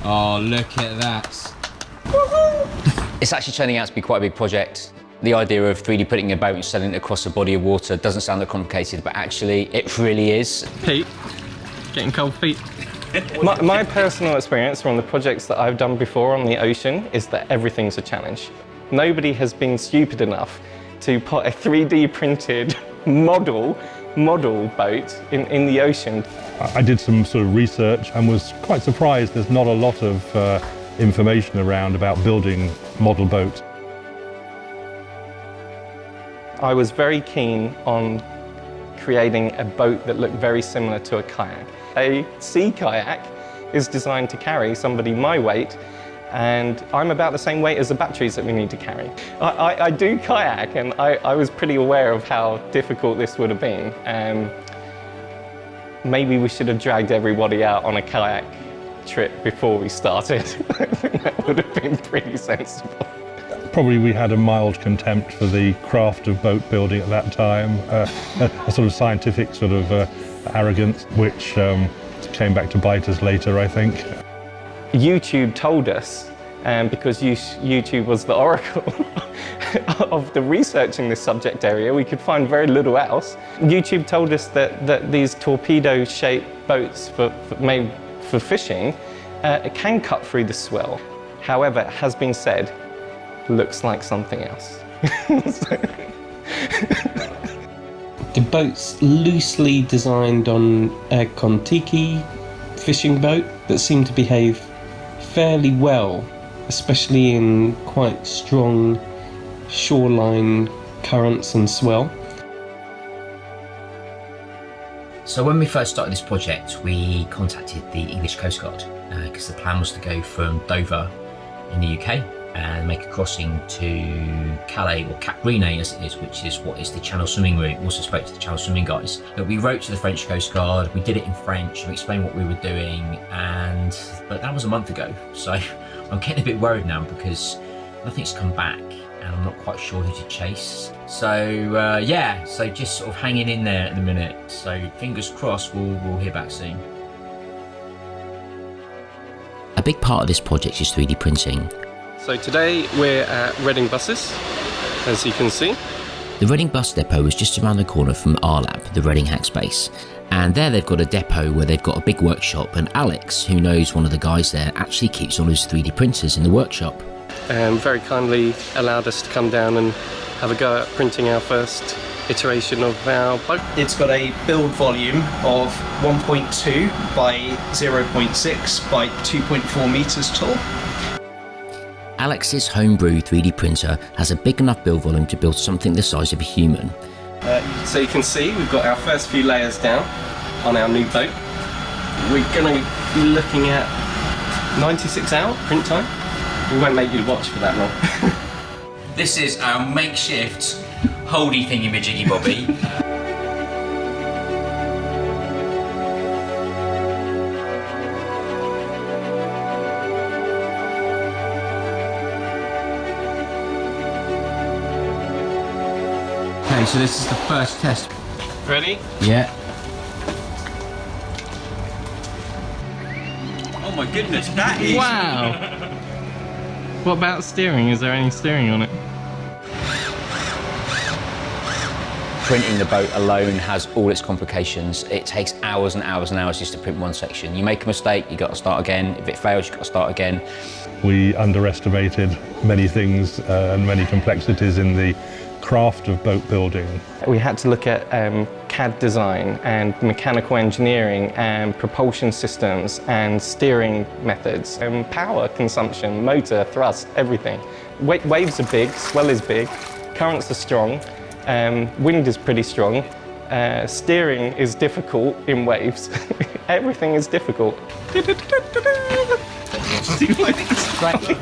Oh, look at that. It's actually turning out to be quite a big project. The idea of 3D printing a boat and selling it across a body of water doesn't sound that complicated, but actually it really is. Pete, getting cold feet. My personal experience from the projects that I've done before on the ocean is that everything's a challenge. Nobody has been stupid enough to put a 3D printed model boat in the ocean. I did some sort of research and was quite surprised there's not a lot of information around about building model boats. I was very keen on creating a boat that looked very similar to a kayak. A sea kayak is designed to carry somebody my weight, and I'm about the same weight as the batteries that we need to carry. I do kayak, and I was pretty aware of how difficult this would have been. Maybe we should have dragged everybody out on a kayak trip before we started. I think that would have been pretty sensible. Probably we had a mild contempt for the craft of boat building at that time, a sort of scientific sort of arrogance, which came back to bite us later, I think. YouTube told us, because YouTube was the oracle of the research in this subject area, we could find very little else. YouTube told us that these torpedo-shaped boats made for fishing can cut through the swell. However, it has been said, looks like something else. The boat's loosely designed on a Kontiki fishing boat that seemed to behave fairly well, especially in quite strong shoreline currents and swell. So when we first started this project, we contacted the English Coast Guard because the plan was to go from Dover in the UK and make a crossing to Calais, or Cap Greenay as it is, which is what is the Channel swimming route. We also spoke to the Channel swimming guys. But we wrote to the French Coast Guard, we did it in French, we explained what we were doing, but that was a month ago. So I'm getting a bit worried now because nothing's come back and I'm not quite sure who to chase. So yeah, so just sort of hanging in there at the minute. So fingers crossed we'll hear back soon. A big part of this project is 3D printing. So today we're at Reading Buses, as you can see. The Reading bus depot is just around the corner from RLAB, the Reading Hackspace. And there they've got a depot where they've got a big workshop, and Alex, who knows one of the guys there, actually keeps all his 3D printers in the workshop. Very kindly allowed us to come down and have a go at printing our first iteration of our boat. It's got a build volume of 1.2 by 0.6 by 2.4 meters tall. Alex's homebrew 3D printer has a big enough build volume to build something the size of a human. So you can see we've got our first few layers down on our new boat. We're going to be looking at 96-hour print time. We won't make you watch for that long. This is our makeshift holdy thingy-majiggy bobby. Okay, so this is the first test. Ready? Yeah. Oh my goodness, that is... Wow! What about steering? Is there any steering on it? Printing the boat alone has all its complications. It takes hours and hours and hours just to print one section. You make a mistake, you got to start again. If it fails, you've got to start again. We underestimated many things and many complexities in the craft of boat building. We had to look at CAD design and mechanical engineering and propulsion systems and steering methods and power consumption, motor, thrust, everything. Waves are big, swell is big, currents are strong, wind is pretty strong, steering is difficult in waves. Everything is difficult. Right.